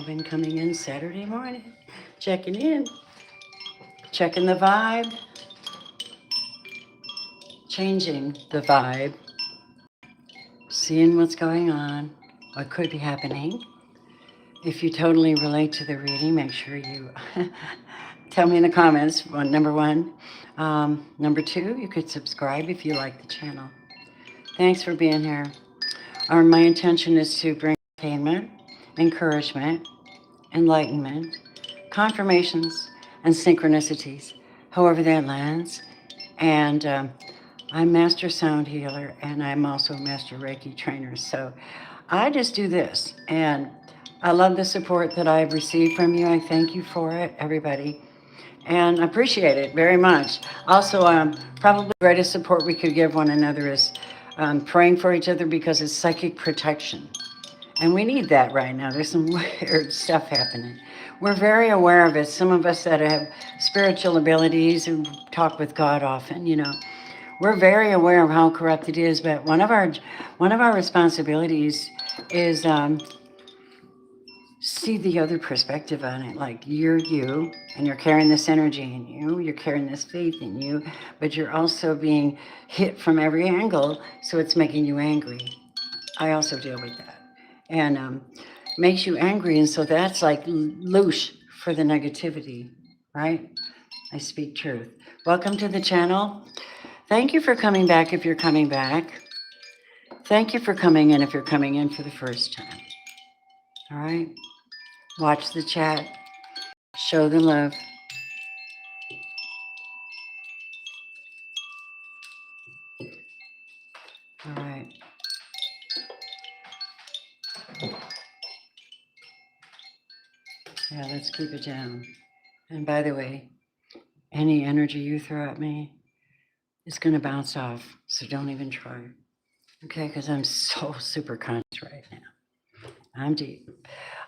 Robin coming in Saturday morning, checking in, checking the vibe, changing the vibe, seeing what's going on, what could be happening. If you totally relate to the reading, make sure you tell me in the comments, number one. Number two, you could subscribe if you like the channel. Thanks for being here. My intention is to bring entertainment, encouragement, enlightenment, confirmations, and synchronicities, however that lands. And I'm Master Sound Healer, and I'm also a Master Reiki trainer. So I just do this, and I love the support that I've received from you. I thank you for it, everybody, and I appreciate it very much. Also, probably the greatest support we could give one another is praying for each other, because it's psychic protection. And we need that right now. There's some weird stuff happening. We're very aware of it. Some of us that have spiritual abilities and talk with God often, we're very aware of how corrupt it is. But one of our responsibilities is see the other perspective on it. Like, you're you, and you're carrying this energy in you. You're carrying this faith in you, but you're also being hit from every angle, so it's making you angry. I also deal with that, and makes you angry, and so that's like loose for the negativity, right? I speak truth. Welcome to the channel. Thank you for coming back if you're coming back. Thank you for coming in if you're coming in for the first time. All right? Watch the chat. Show the love. All right. Yeah, let's keep it down. And by the way, any energy you throw at me is going to bounce off, so don't even try. Okay, because I'm so super conscious right now. I'm deep.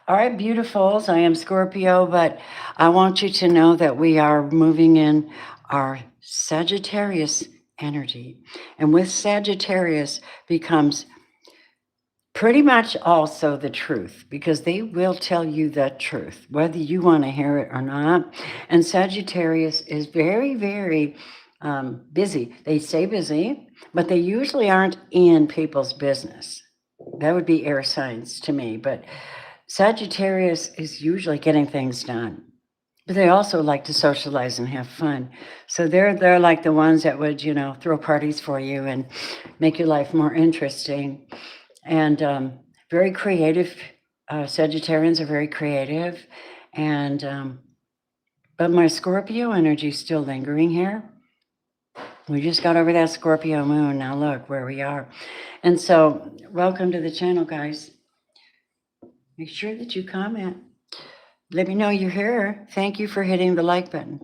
All right, beautifuls. I am Scorpio, but I want you to know that we are moving in our Sagittarius energy. And with Sagittarius becomes pretty much also the truth, because they will tell you the truth, whether you want to hear it or not. And Sagittarius is very, very busy. They stay busy, but they usually aren't in people's business. That would be air signs to me, but Sagittarius is usually getting things done. But they also like to socialize and have fun. So they're like the ones that would, throw parties for you and make your life more interesting. And very creative. Sagittarians are very creative. And but my Scorpio energy is still lingering here. We just got over that Scorpio moon. Now look where we are. And so welcome to the channel, guys. Make sure that you comment. Let me know you're here. Thank you for hitting the like button.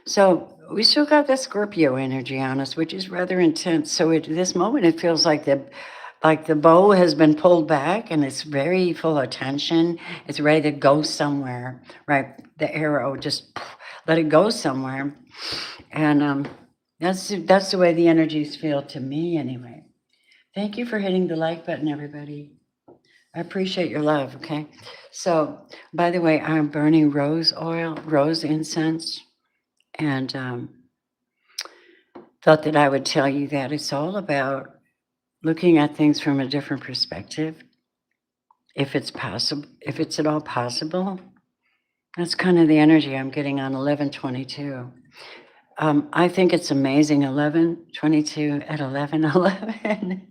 So we still got that Scorpio energy on us, which is rather intense. So at this moment, it feels like the bow has been pulled back, and it's very full of tension. It's ready to go somewhere, right? The arrow, just let it go somewhere. And that's the way the energies feel to me anyway. Thank you for hitting the like button, everybody. I appreciate your love, okay? So, by the way, I'm burning rose oil, rose incense, and thought that I would tell you that it's all about looking at things from a different perspective. If it's possible, if it's at all possible, that's kind of the energy I'm getting on 11/22. I think it's amazing, 11/22 at 11/11.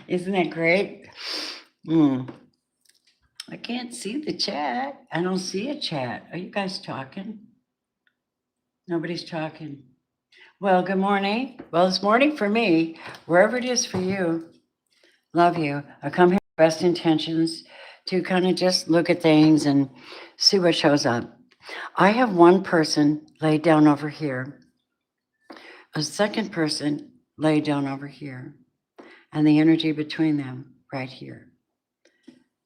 Isn't that great? I can't see the chat. I don't see a chat. Are you guys talking? Nobody's talking. Well, good morning. Well, it's morning for me, wherever it is for you. Love you. I come here with best intentions to kind of just look at things and see what shows up. I have one person laid down over here, a second person laid down over here, and the energy between them right here.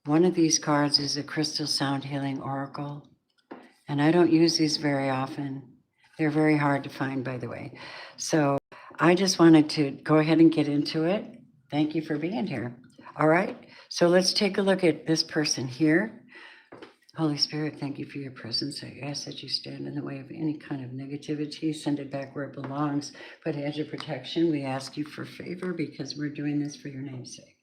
One of these cards is a Crystal Sound Healing Oracle, and I don't use these very often. They're very hard to find, by the way. So I just wanted to go ahead and get into it. Thank you for being here. All right, so let's take a look at this person here. Holy Spirit, thank you for your presence. I ask that you stand in the way of any kind of negativity, send it back where it belongs. Put a hedge of protection. We ask you for favor because we're doing this for your name's sake.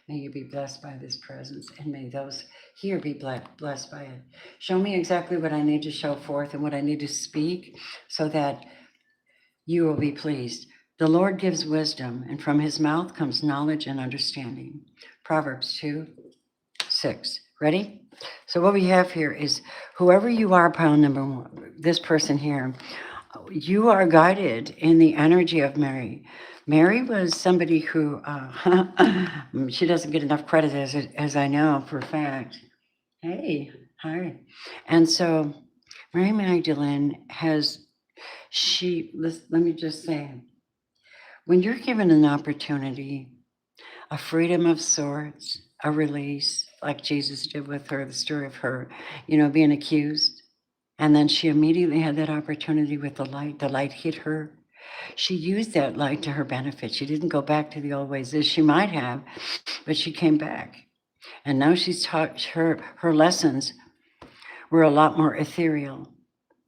May you be blessed by this presence, and may those here be blessed by it. Show me exactly what I need to show forth and what I need to speak so that you will be pleased. The Lord gives wisdom, and from his mouth comes knowledge and understanding. Proverbs 2:6. Ready? So what we have here is whoever you are, pile number one, this person here, you are guided in the energy of Mary. Mary was somebody who, she doesn't get enough credit as I know for a fact. Hey, hi. And so Mary Magdalene let me just say, when you're given an opportunity, a freedom of sorts, a release, like Jesus did with her, the story of her, being accused. And then she immediately had that opportunity with the light. The light hit her. She used that light to her benefit. She didn't go back to the old ways as she might have, but she came back. And now she's taught her lessons were a lot more ethereal.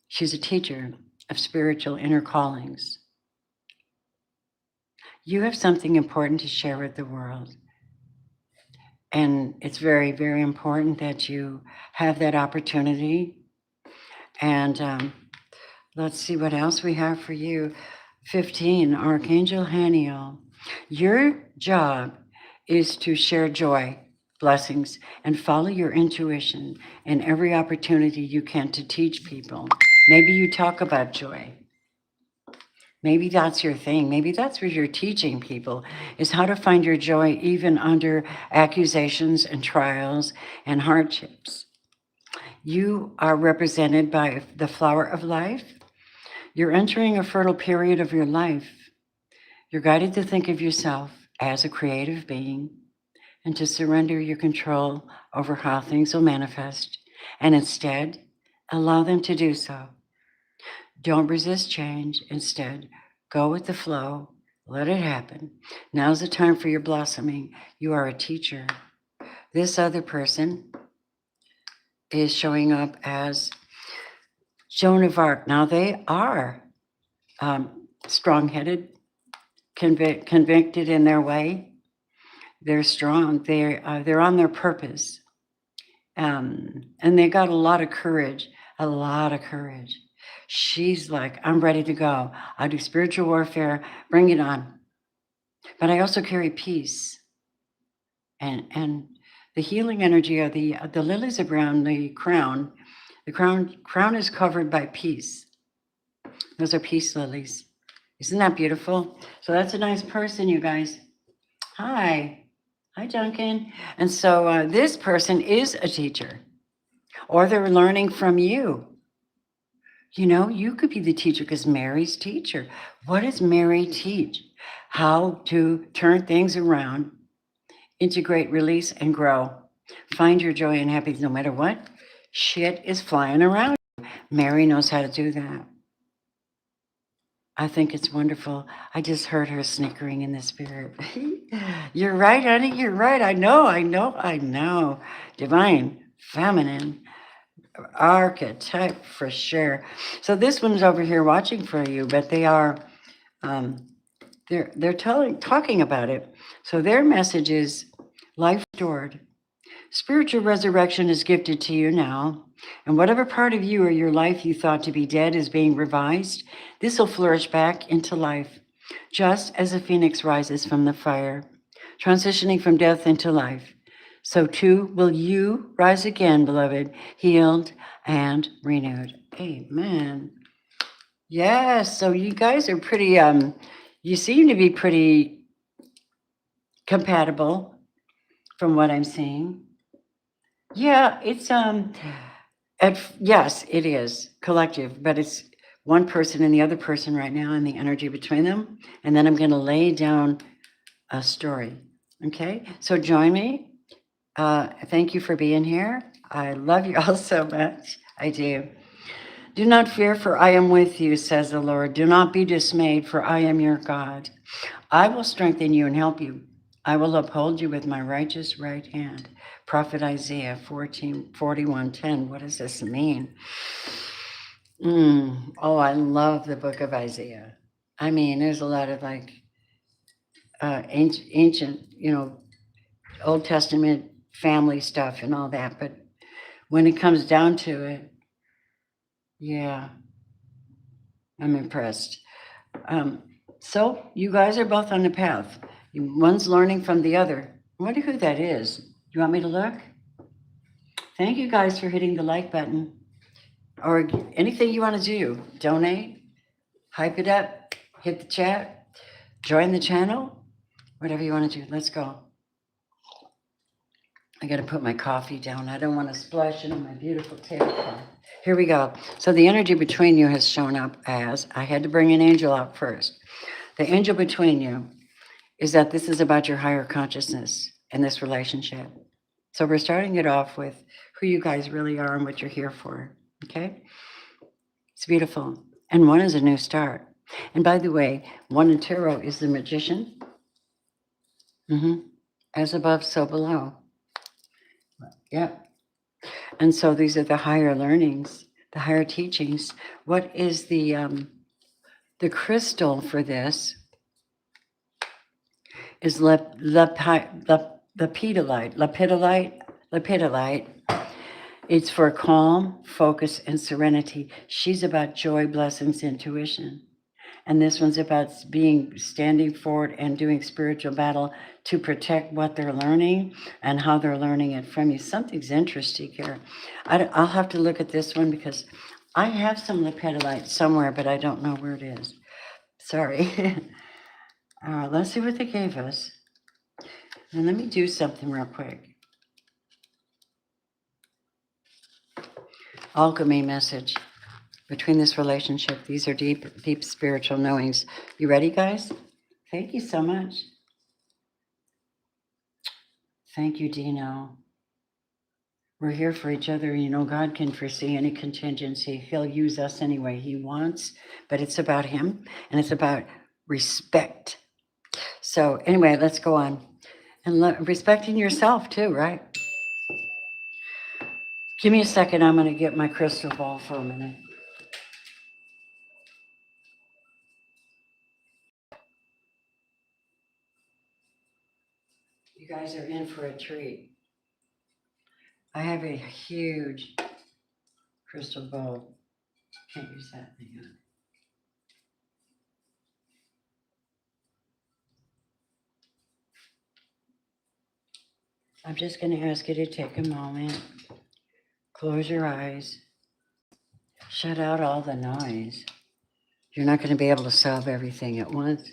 She's a teacher of spiritual inner callings. You have something important to share with the world. And it's very, very important that you have that opportunity. And let's see what else we have for you. 15, Archangel Haniel. Your job is to share joy, blessings, and follow your intuition in every opportunity you can to teach people. Maybe you talk about joy. Maybe that's your thing. Maybe that's what you're teaching people, is how to find your joy even under accusations and trials and hardships. You are represented by the flower of life. You're entering a fertile period of your life. You're guided to think of yourself as a creative being and to surrender your control over how things will manifest, and instead allow them to do so. Don't resist change. Instead, go with the flow. Let it happen. Now's the time for your blossoming. You are a teacher. This other person is showing up as Joan of Arc. Now, they are strong-headed, convicted in their way. They're strong. They're on their purpose. And they got a lot of courage, She's like, I'm ready to go. I do spiritual warfare. Bring it on. But I also carry peace. And the healing energy of the lilies around the crown. The crown is covered by peace. Those are peace lilies. Isn't that beautiful? So that's a nice person, you guys. Hi, Duncan. And so this person is a teacher, or they're learning from you. You could be the teacher because Mary's teacher. What does Mary teach? How to turn things around, integrate, release, and grow. Find your joy and happiness no matter what. Shit is flying around. Mary knows how to do that. I think it's wonderful. I just heard her snickering in the spirit. You're right, honey. You're right. I know. Divine, feminine, archetype for sure. So this one's over here watching for you, but they are, they're talking about it. So their message is life restored. Spiritual resurrection is gifted to you now. And whatever part of you or your life you thought to be dead is being revised, this will flourish back into life, just as a phoenix rises from the fire, transitioning from death into life. So too will you rise again, beloved, healed and renewed. Amen. Yes, so you guys are pretty, you seem to be pretty compatible from what I'm seeing. Yeah, it's, yes, it is collective, but it's one person and the other person right now and the energy between them. And then I'm going to lay down a story. Okay, so join me. Thank you for being here. I love you all so much. I do. Do not fear, for I am with you, says the Lord. Do not be dismayed, for I am your God. I will strengthen you and help you. I will uphold you with my righteous right hand. Prophet Isaiah 41:10. What does this mean? Oh, I love the book of Isaiah. I mean, there's a lot of like ancient, Old Testament family stuff and all that. But when it comes down to it, yeah, I'm impressed. So you guys are both on the path. One's learning from the other. I wonder who that is. You want me to look? Thank you guys for hitting the like button. Or anything you want to do. Donate, hype it up, hit the chat, join the channel, whatever you want to do. Let's go. I got to put my coffee down. I don't want to splash it on my beautiful tablecloth. Here we go. So the energy between you has shown up as, I had to bring an angel out first. The angel between you is that this is about your higher consciousness in this relationship. So we're starting it off with who you guys really are and what you're here for, okay? It's beautiful. And one is a new start. And by the way, one in tarot is the magician. As above, so below. Yeah. And so these are the higher learnings, the higher teachings. What is the crystal for this is lepidolite. It's for calm, focus, and serenity. She's about joy, blessings, intuition. And this one's about standing forward and doing spiritual battle to protect what they're learning and how they're learning it from you. Something's interesting here. I'll have to look at this one because I have some lepidolite somewhere, but I don't know where it is. Sorry. Let's see what they gave us. And let me do something real quick. Alchemy message. Between this relationship, these are deep, deep spiritual knowings. You ready, guys? Thank you so much. Thank you, Dino. We're here for each other. God can foresee any contingency. He'll use us any way he wants, but it's about him, and it's about respect. So anyway, let's go on. And respecting yourself too, right? Give me a second. I'm going to get my crystal ball for a minute. You guys are in for a treat. I have a huge crystal ball. Can't use that thing on. I'm just going to ask you to take a moment. Close your eyes. Shut out all the noise. You're not going to be able to solve everything at once.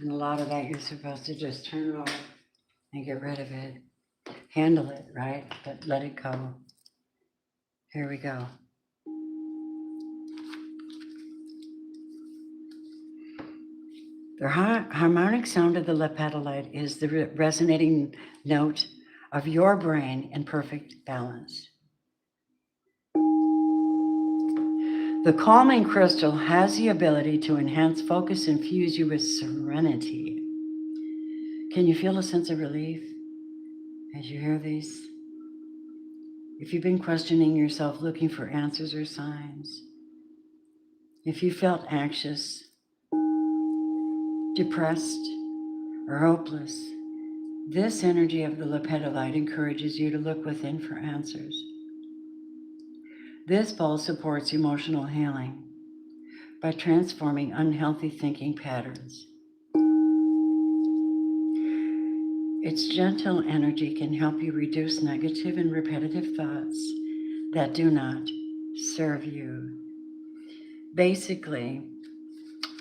And a lot of that you're supposed to just turn it off and get rid of it. Handle it, right? But let it go. Here we go. The harmonic sound of the lepidolite is the resonating note of your brain in perfect balance. The calming crystal has the ability to enhance focus and fuse you with serenity. Can you feel a sense of relief as you hear these? If you've been questioning yourself, looking for answers or signs, if you felt anxious, depressed, or hopeless, this energy of the lepidolite encourages you to look within for answers. This bowl supports emotional healing by transforming unhealthy thinking patterns. Its gentle energy can help you reduce negative and repetitive thoughts that do not serve you. Basically,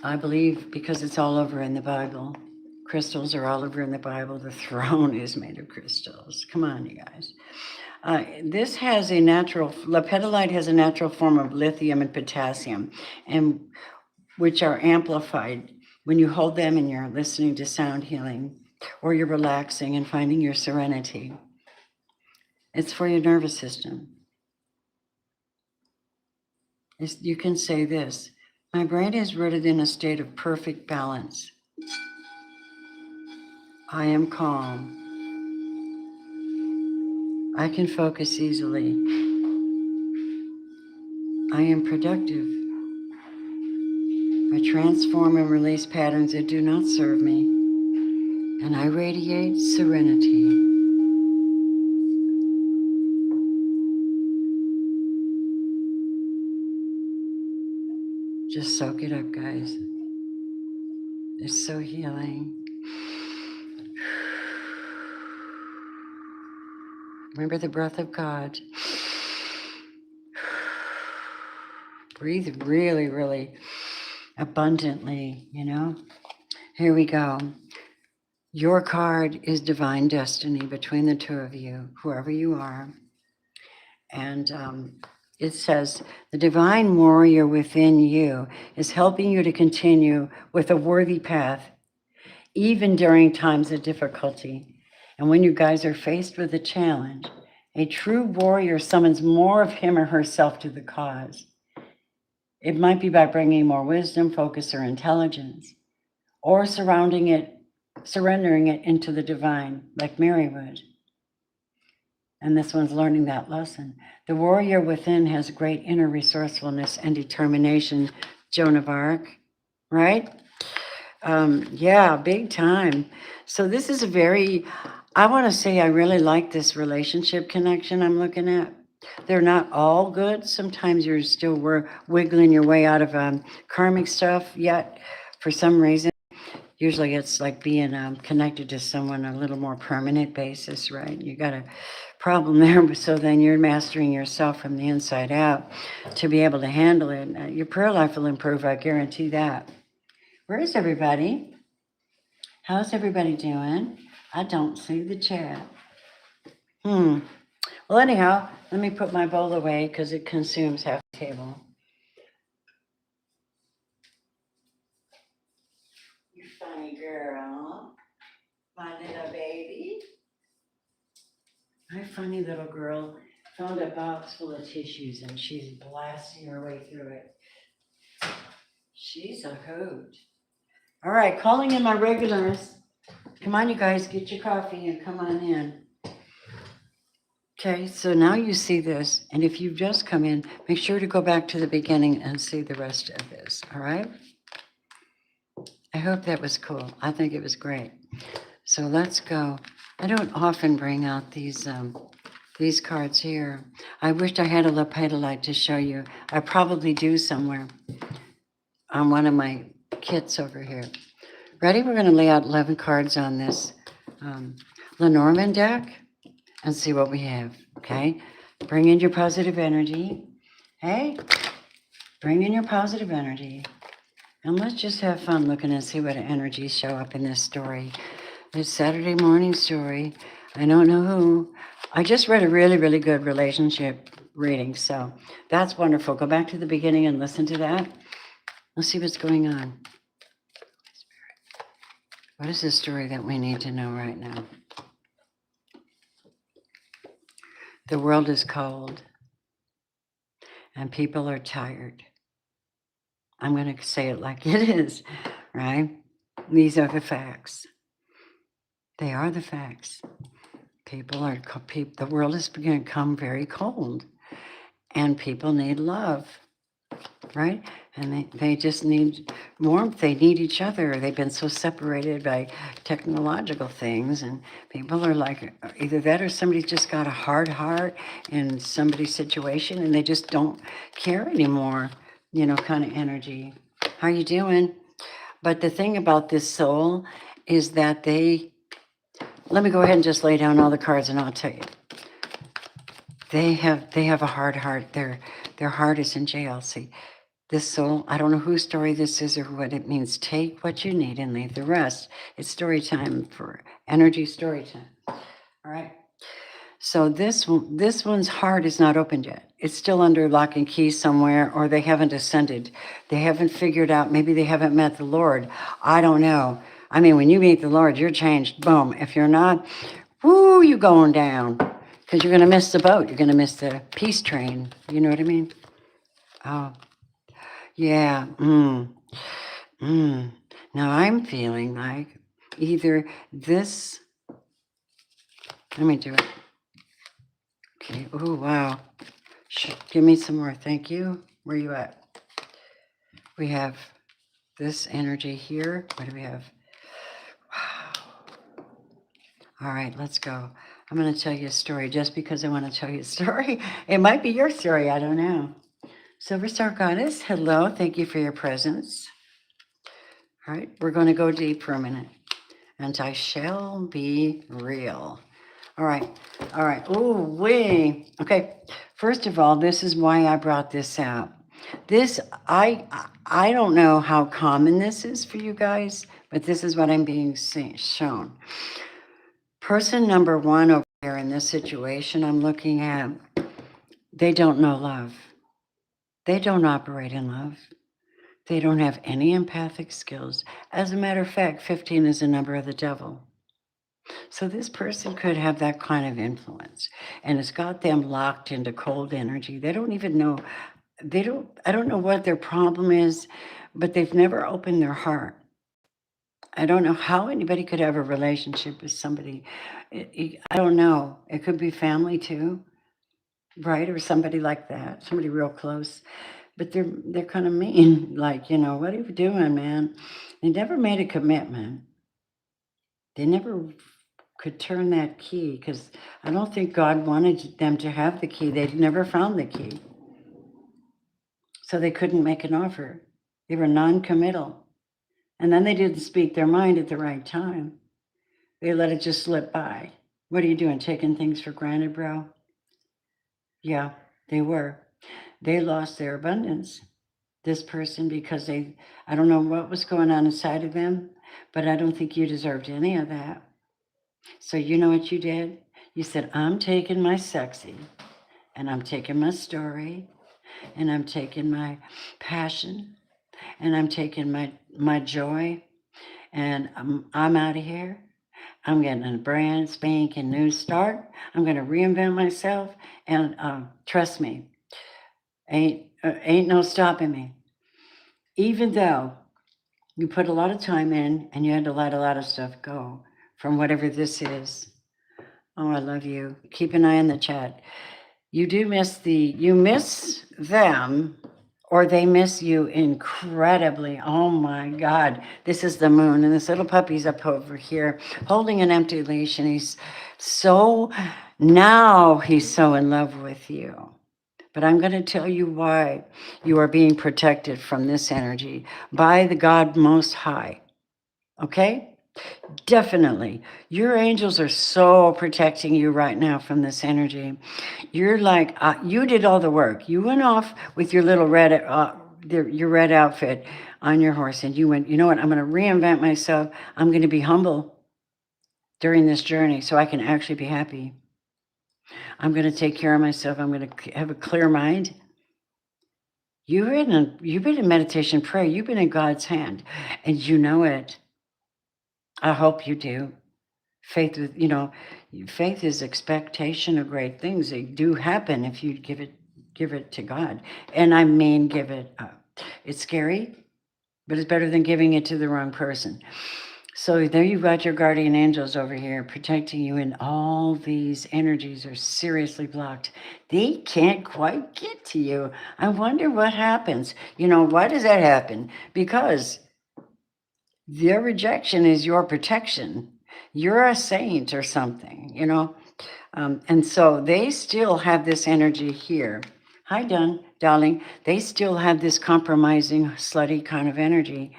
I believe because it's all over in the Bible, crystals are all over in the Bible, the throne is made of crystals. Come on, you guys. This has lepidolite has a natural form of lithium and potassium, and which are amplified when you hold them and you're listening to sound healing, or you're relaxing and finding your serenity. It's for your nervous system. You can say this: my brain is rooted in a state of perfect balance. I am calm. I can focus easily. I am productive. I transform and release patterns that do not serve me, and I radiate serenity. Just soak it up, guys. It's so healing. Remember the breath of God. Breathe really, really abundantly, you know? Here we go. Your card is divine destiny between the two of you, whoever you are. And it says, the divine warrior within you is helping you to continue with a worthy path, even during times of difficulty. And when you guys are faced with a challenge, a true warrior summons more of him or herself to the cause. It might be by bringing more wisdom, focus, or intelligence, or surrendering it into the divine, like Mary would. And this one's learning that lesson. The warrior within has great inner resourcefulness and determination, Joan of Arc, right? Yeah, big time. So this is I want to say I really like this relationship connection I'm looking at. They're not all good. Sometimes you're still wiggling your way out of karmic stuff yet for some reason. Usually it's like being connected to someone on a little more permanent basis, right? You got a problem there, so then you're mastering yourself from the inside out to be able to handle it. Your prayer life will improve, I guarantee that. Where is everybody? How's everybody doing? I don't see the chat. Well, anyhow, let me put my bowl away because it consumes half the table. You funny girl. My little baby. My funny little girl found a box full of tissues and she's blasting her way through it. She's a hoot. All right, calling in my regulars. Come on, you guys, get your coffee and come on in. Okay, so now you see this, and if you've just come in, make sure to go back to the beginning and see the rest of this, all right? I hope that was cool. I think it was great. So let's go. I don't often bring out these cards here. I wished I had a lapidolite to show you. I probably do somewhere on one of my kits over here. Ready? We're going to lay out 11 cards on this Lenormand deck and see what we have, okay? Bring in your positive energy. Hey, bring in your positive energy. And let's just have fun looking and see what energies show up in this story. This Saturday morning story. I don't know who. I just read a really, really good relationship reading, so that's wonderful. Go back to the beginning and listen to that. Let's see what's going on. What is the story that we need to know right now? The world is cold and people are tired. I'm going to say it like it is, right? These are the facts. They are the facts. The world is going to become very cold and people need love, right? And they just need warmth. They need each other. They've been so separated by technological things, and people are like, either that or somebody's just got a hard heart in somebody's situation and they just don't care anymore, kind of energy. How you doing? But the thing about this soul is that let me go ahead and just lay down all the cards and I'll tell you. They have a hard heart. Their heart is in jail. See, this soul, I don't know whose story this is or what it means. Take what you need and leave the rest. It's story time for energy story time. All right. So this one's heart is not opened yet. It's still under lock and key somewhere, or they haven't ascended. They haven't figured out, maybe they haven't met the Lord. I don't know. I mean, when you meet the Lord, you're changed. Boom. If you're not, woo, you're going down. Because you're going to miss the boat. You're going to miss the peace train. You know what I mean? Oh, yeah. Now I'm feeling like either this, let me do it. Okay. Oh, wow. Give me some more. Thank you. Where you at? We have this energy here. What do we have? Wow. All right, let's go. I'm going to tell you a story just because I want to tell you a story. It might be your story. I don't know. Silver Star Goddess, hello. Thank you for your presence. All right, we're going to go deep for a minute. And I shall be real. All right. All right. Oh, wait. Okay. First of all, this is why I brought this out. This, I don't know how common this is for you guys, but this is what I'm being shown. Person number one over here in this situation I'm looking at, they don't know love. They don't operate in love. They don't have any empathic skills. As a matter of fact, 15 is a number of the devil. So this person could have that kind of influence, and it's got them locked into cold energy. They don't even know, I don't know what their problem is, but they've never opened their heart. I don't know how anybody could have a relationship with somebody. I don't know. It could be family too, right? Or somebody like that, somebody real close. But they're kind of mean, like, what are you doing, man? They never made a commitment. They never could turn that key, because I don't think God wanted them to have the key. They'd never found the key. So they couldn't make an offer. They were non-committal. And then they didn't speak their mind at the right time. They let it just slip by. What are you doing? Taking things for granted, bro? Yeah, they were. They lost their abundance. This person, because I don't know what was going on inside of them, but I don't think you deserved any of that. So you know what you did? You said, I'm taking my sexy, and I'm taking my story, and I'm taking my passion, and I'm taking my joy, and I'm out of here. I'm getting a brand spanking new start. I'm going to reinvent myself, and trust me, ain't no stopping me. Even though you put a lot of time in and you had to let a lot of stuff go from whatever this is. Oh, I love you. Keep an eye on the chat. You miss them, or they miss you incredibly. Oh my God. This is the moon, and this little puppy's up over here holding an empty leash, and he's so in love with you. But I'm going to tell you why you are being protected from this energy by the God Most High. Okay? Definitely. Your angels are so protecting you right now from this energy. You're like, you did all the work. You went off with your little your red outfit on your horse, and you went, you know what? I'm going to reinvent myself. I'm going to be humble during this journey so I can actually be happy. I'm going to take care of myself. I'm going to have a clear mind. You've been in meditation prayer. You've been in God's hand, and you know it. I hope you do. Faith is expectation of great things. They do happen if you give it to God. And I mean, give it up. It's scary, but it's better than giving it to the wrong person. So there you've got your guardian angels over here protecting you, and all these energies are seriously blocked. They can't quite get to you. I wonder what happens. Why does that happen? Because their rejection is your protection. You're a saint or something, and so they still have this energy here. Hi, darling. They still have this compromising, slutty kind of energy.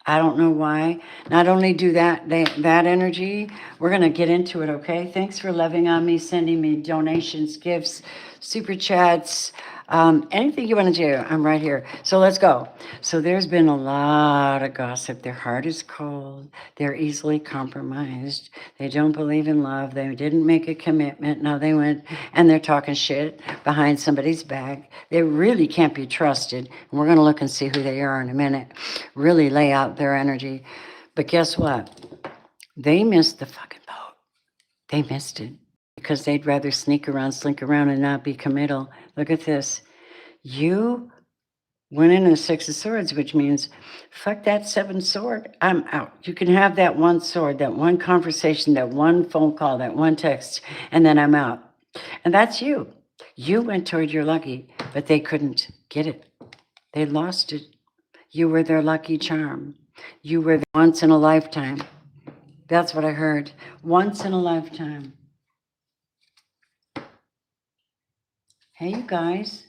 I don't know why. Not only do that energy, we're going to get into it, okay? Thanks for loving on me, sending me donations, gifts, super chats, anything you want to do. I'm right here. So let's go. So there's been a lot of gossip. Their heart is cold. They're easily compromised. They don't believe in love. They didn't make a commitment. Now they went and they're talking shit behind somebody's back. They really can't be trusted. And we're going to look and see who they are in a minute. Really lay out their energy. But guess what? They missed the fucking boat. They missed it because they'd rather slink around and not be committal. Look at this. You went into the Six of Swords, which means, fuck that 7 sword, I'm out. You can have that one sword, that one conversation, that one phone call, that one text, and then I'm out. And that's you. You went toward your lucky, but they couldn't get it. They lost it. You were their lucky charm. You were the once in a lifetime. That's what I heard. Once in a lifetime. Hey, you guys.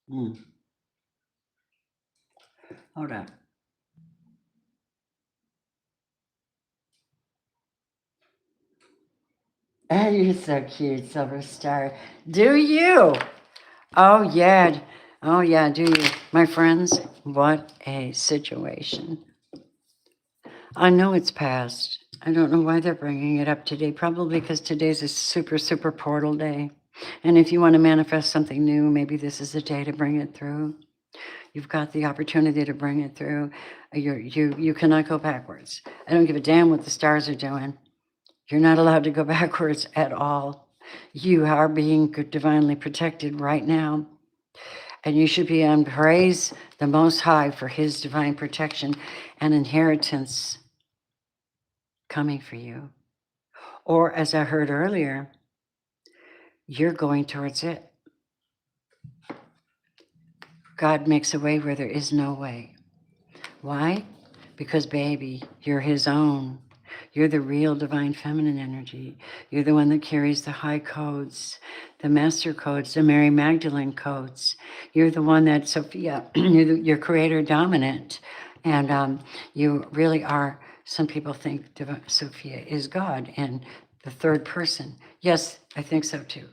Hold on. Oh, you're so cute, Silver Star. Do you? Oh, yeah. Oh, yeah, do you? My friends, what a situation. I know it's past. I don't know why they're bringing it up today. Probably because today's a super, super portal day. And if you want to manifest something new, maybe this is the day to bring it through. You've got the opportunity to bring it through. You cannot go backwards. I don't give a damn what the stars are doing. You're not allowed to go backwards at all. You are being divinely protected right now. And you should be on praise the Most High for his divine protection and inheritance coming for you. Or as I heard earlier, you're going towards it. God makes a way where there is no way. Why? Because, baby, you're his own. You're the real divine feminine energy. You're the one that carries the high codes, the master codes, the Mary Magdalene codes. You're the one that, Sophia, you're creator dominant. And you really are, some people think Sophia is God and the third person. Yes, I think so too.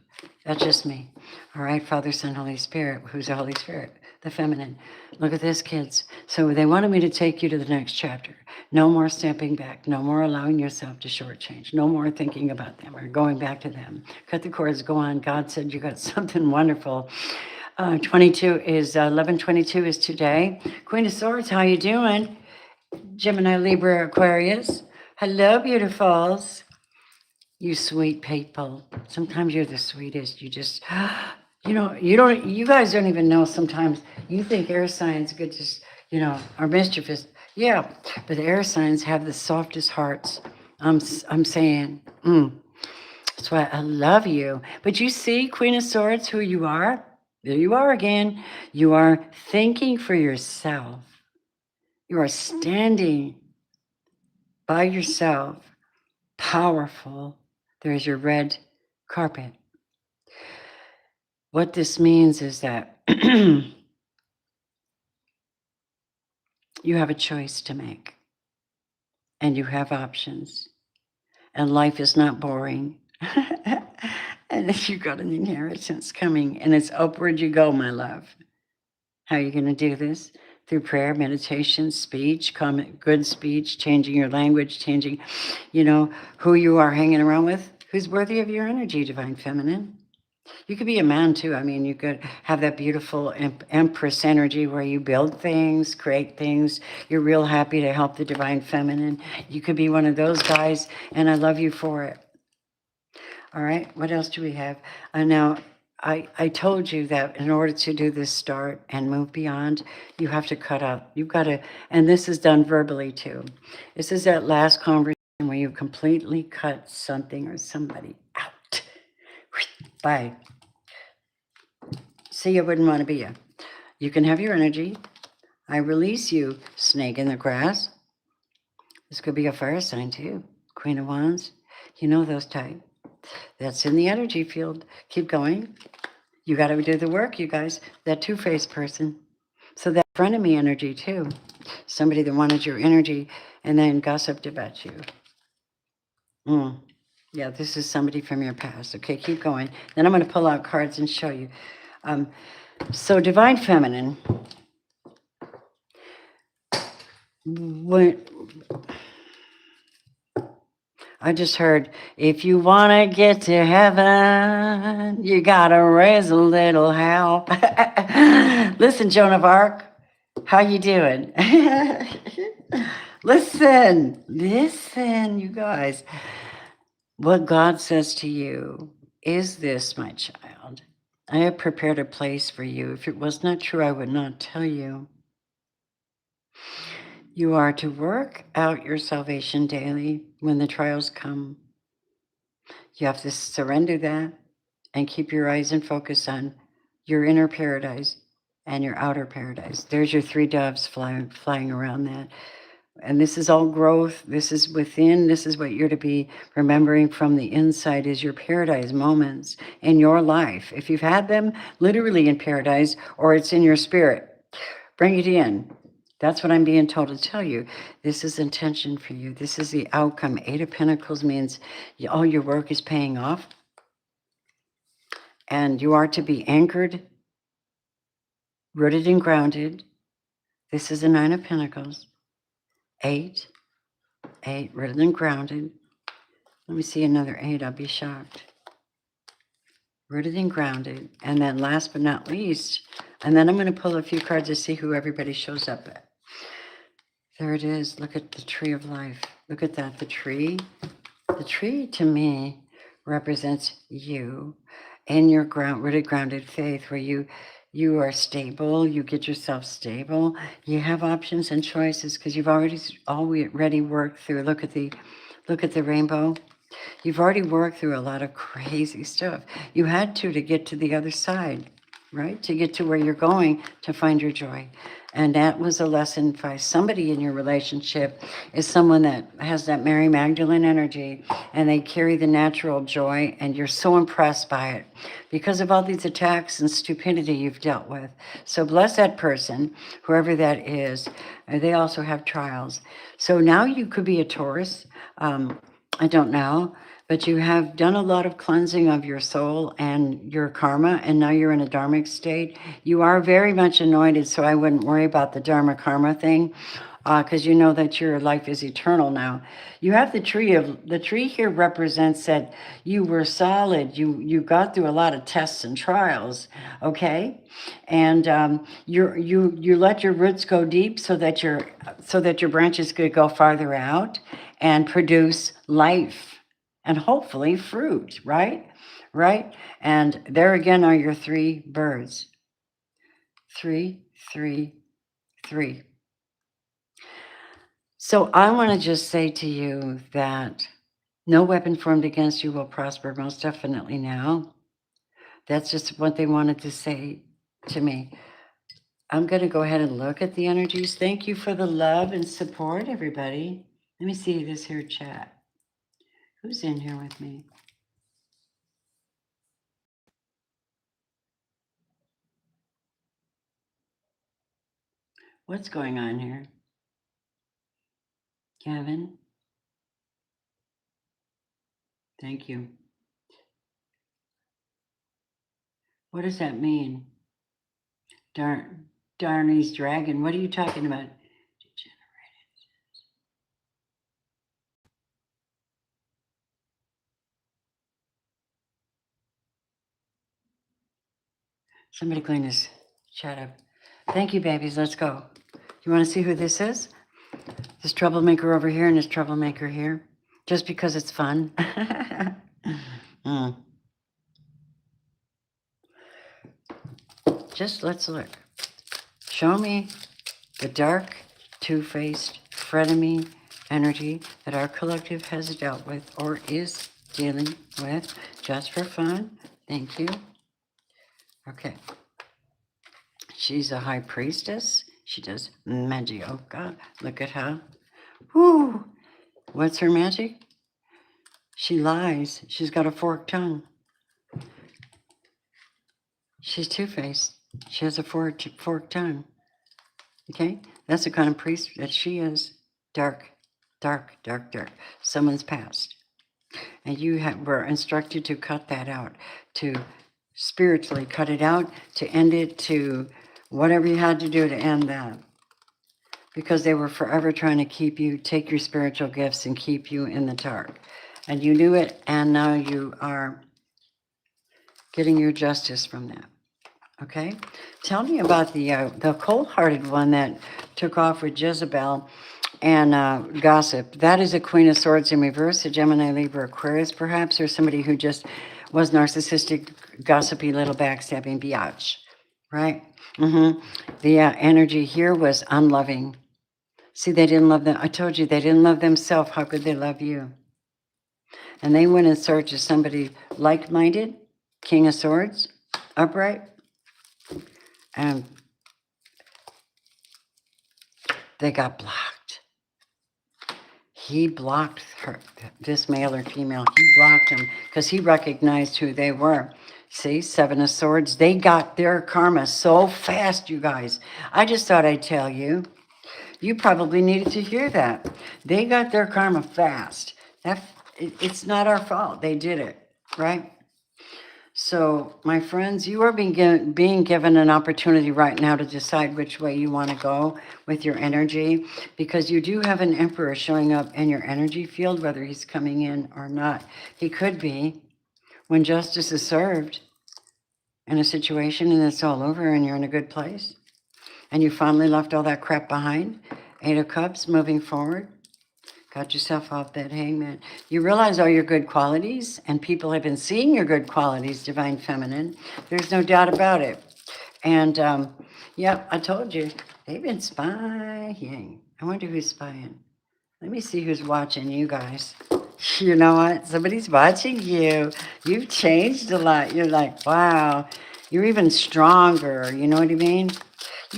That's just me. All right, Father, Son, Holy Spirit. Who's the Holy Spirit? The feminine. Look at this, kids. So they wanted me to take you to the next chapter. No more stepping back. No more allowing yourself to shortchange. No more thinking about them or going back to them. Cut the cords, go on. God said you got something wonderful. 11/22 is today. Queen of Swords, how you doing? Gemini, Libra, Aquarius. Hello, beautifuls. You sweet people. Sometimes you're the sweetest. You just, you guys don't even know sometimes. You think air signs could just, are mischievous. Yeah, but air signs have the softest hearts. I'm saying, that's why I love you. But you see, Queen of Swords, who you are? There you are again. You are thinking for yourself. You are standing by yourself, powerful. There's your red carpet. What this means is that you have a choice to make and you have options and life is not boring. And you got an inheritance coming and it's upward you go, my love. How are you going to do this? Through prayer, meditation, speech, good speech, changing your language, changing, who you are hanging around with, who's worthy of your energy, divine feminine. You could be a man too. I mean, you could have that beautiful empress energy where you build things, create things. You're real happy to help the divine feminine. You could be one of those guys, and I love you for it. All right, what else do we have? Now, I told you that in order to do this start and move beyond, you have to cut out. You've got to, and this is done verbally too. This is that last conversation where you completely cut something or somebody out. Bye. See, I wouldn't want to be you. You can have your energy. I release you, snake in the grass. This could be a fire sign too. Queen of Wands. You know those type. That's in the energy field. Keep going. You got to do the work, you guys. That two-faced person. So that frenemy energy too. Somebody that wanted your energy and then gossiped about you. Yeah, this is somebody from your past. Okay, keep going. Then I'm going to pull out cards and show you. So divine feminine. I just heard, if you want to get to heaven, you got to raise a little hell. Listen, Joan of Arc, how you doing? Listen, you guys. What God says to you is this, my child. I have prepared a place for you. If it was not true, I would not tell you. You are to work out your salvation daily when the trials come. You have to surrender that and keep your eyes and focus on your inner paradise and your outer paradise. There's your three doves flying around that. And this is all growth. This is within. This is what you're to be remembering from the inside is your paradise moments in your life. If you've had them literally in paradise or it's in your spirit, bring it in. That's what I'm being told to tell you. This is intention for you. This is the outcome. Eight of Pentacles means all your work is paying off. And you are to be anchored, rooted and grounded. This is the Nine of Pentacles. Eight, rooted and grounded. Let me see another eight. I'll be shocked. Rooted and grounded. And then last but not least, and then I'm going to pull a few cards to see who everybody shows up at. There it is. Look at the tree of life. Look at that. The tree to me represents you and your rooted, grounded faith, where you are stable. You get yourself stable. You have options and choices because you've already worked through. Look at the rainbow. You've already worked through a lot of crazy stuff. You had to get to the other side, right? To get to where you're going to find your joy. And that was a lesson by somebody in your relationship is someone that has that Mary Magdalene energy and they carry the natural joy and you're so impressed by it because of all these attacks and stupidity you've dealt with. So bless that person, whoever that is. They also have trials. So now you could be a Taurus. I don't know, but you have done a lot of cleansing of your soul and your karma, and now you're in a dharmic state. You are very much anointed, so I wouldn't worry about the dharma karma thing, because you know that your life is eternal now. You have the tree here represents that you were solid. You got through a lot of tests and trials, okay, and you let your roots go deep so that your branches could go farther out and produce life and hopefully fruit, right? Right? And there again are your three birds. 3, 3, 3. So I want to just say to you that no weapon formed against you will prosper, most definitely now. That's just what they wanted to say to me. I'm going to go ahead and look at the energies. Thank you for the love and support, everybody. Let me see this here chat. Who's in here with me? What's going on here? Kevin? Thank you. What does that mean? Darnese dragon. What are you talking about? Somebody clean this chat up. Thank you, babies. Let's go. You want to see who this is? This troublemaker over here and this troublemaker here. Just because it's fun. Just let's look. Show me the dark, two-faced, frenemy energy that our collective has dealt with or is dealing with just for fun. Thank you. Okay. She's a high priestess. She does magioka. Look at her. Whoo! What's her magic? She lies. She's got a forked tongue. She's two-faced. She has a forked tongue. Okay? That's the kind of priest that she is. Dark, dark, dark, dark. Someone's past. And you were instructed to cut that out, to spiritually cut it out, to end it, to whatever you had to do to end that. Because they were forever trying to keep you, take your spiritual gifts and keep you in the dark. And you knew it, and now you are getting your justice from that. Okay? Tell me about the cold-hearted one that took off with Jezebel and gossip. That is a Queen of Swords in reverse, a Gemini, Libra, Aquarius, perhaps, or somebody who just was narcissistic, gossipy, little backstabbing biatch, right? The energy here was unloving. See, they didn't love them. I told you, they didn't love themselves. How could they love you? And they went in search of somebody like-minded, King of Swords, upright, and they got blocked. He blocked her, this male or female. He blocked him because he recognized who they were. See, Seven of Swords. They got their karma so fast, you guys. I just thought I'd tell you. You probably needed to hear that. They got their karma fast. It's not our fault. They did it, right? So, my friends, you are being given an opportunity right now to decide which way you want to go with your energy, because you do have an emperor showing up in your energy field, whether he's coming in or not. He could be when justice is served in a situation and it's all over and you're in a good place and you finally left all that crap behind. 8 of Cups, moving forward. Got yourself off that hangman. You realize all your good qualities, and people have been seeing your good qualities, Divine Feminine. There's no doubt about it. And, yep, I told you, they've been spying. I wonder who's spying. Let me see who's watching you guys. You know what? Somebody's watching you. You've changed a lot. You're like, wow, you're even stronger. You know what I mean?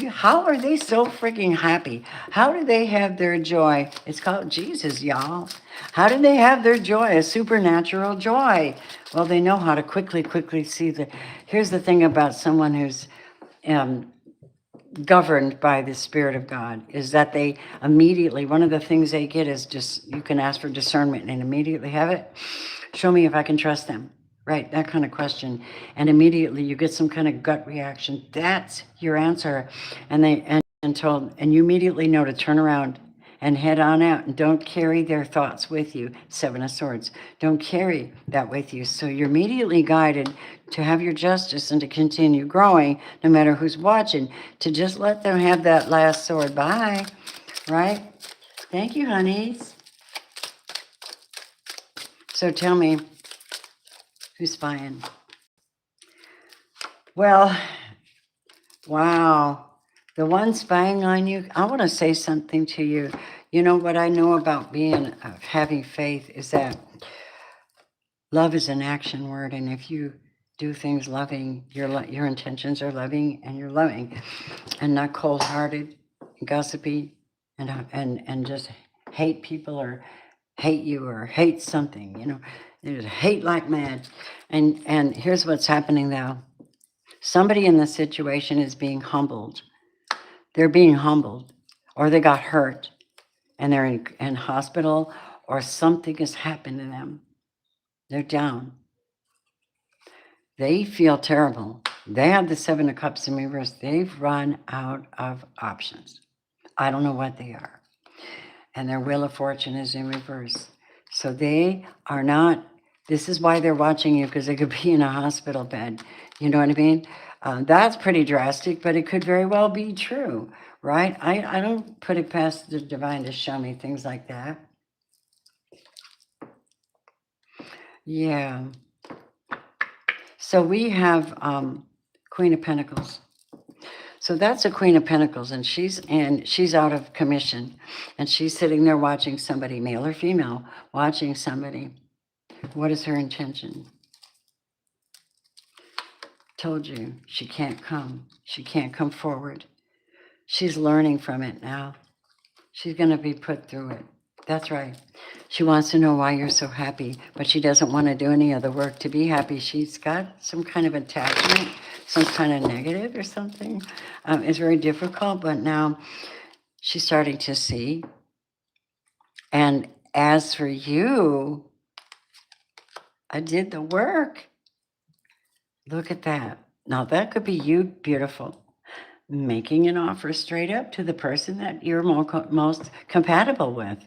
How are they so freaking happy? How do they have their joy? It's called Jesus, y'all. How do they have their joy, a supernatural joy? Well, they know how to quickly see the... Here's the thing about someone who's governed by the Spirit of God, is that they immediately, one of the things they get is just, you can ask for discernment and immediately have it. Show me if I can trust them. Right, that kind of question. And immediately you get some kind of gut reaction. That's your answer. And and you immediately know to turn around and head on out, and don't carry their thoughts with you. 7 of Swords. Don't carry that with you. So you're immediately guided to have your justice and to continue growing, no matter who's watching, to just let them have that last sword. Bye. Right? Thank you, honeys. So tell me, who's spying? Well, wow. The one spying on you, I want to say something to you. You know what I know about having faith is that love is an action word. And if you do things loving, your intentions are loving, and you're loving, and not cold-hearted, gossipy, and just hate people or hate you or hate something, you know. There's hate like mad. And here's what's happening now. Somebody in this situation is being humbled. They're being humbled, or they got hurt and they're in hospital, or something has happened to them. They're down. They feel terrible. They have the 7 of Cups in reverse. They've run out of options. I don't know what they are. And their Wheel of Fortune is in reverse. So they are not, this is why they're watching you, because they could be in a hospital bed. You know what I mean? That's pretty drastic, but it could very well be true, right? I don't put it past the divine to show me things like that. Yeah. So we have Queen of Pentacles. So that's a Queen of Pentacles, and she's out of commission, and she's sitting there watching somebody, male or female, watching somebody. What is her intention? Told you, she can't come. She can't come forward. She's learning from it now. She's going to be put through it. That's right. She wants to know why you're so happy, but she doesn't want to do any other work to be happy. She's got some kind of attachment, some kind of negative or something. It's very difficult, but now she's starting to see. And as for you, I did the work. Look at that. Now that could be you, beautiful, making an offer straight up to the person that you're most compatible with.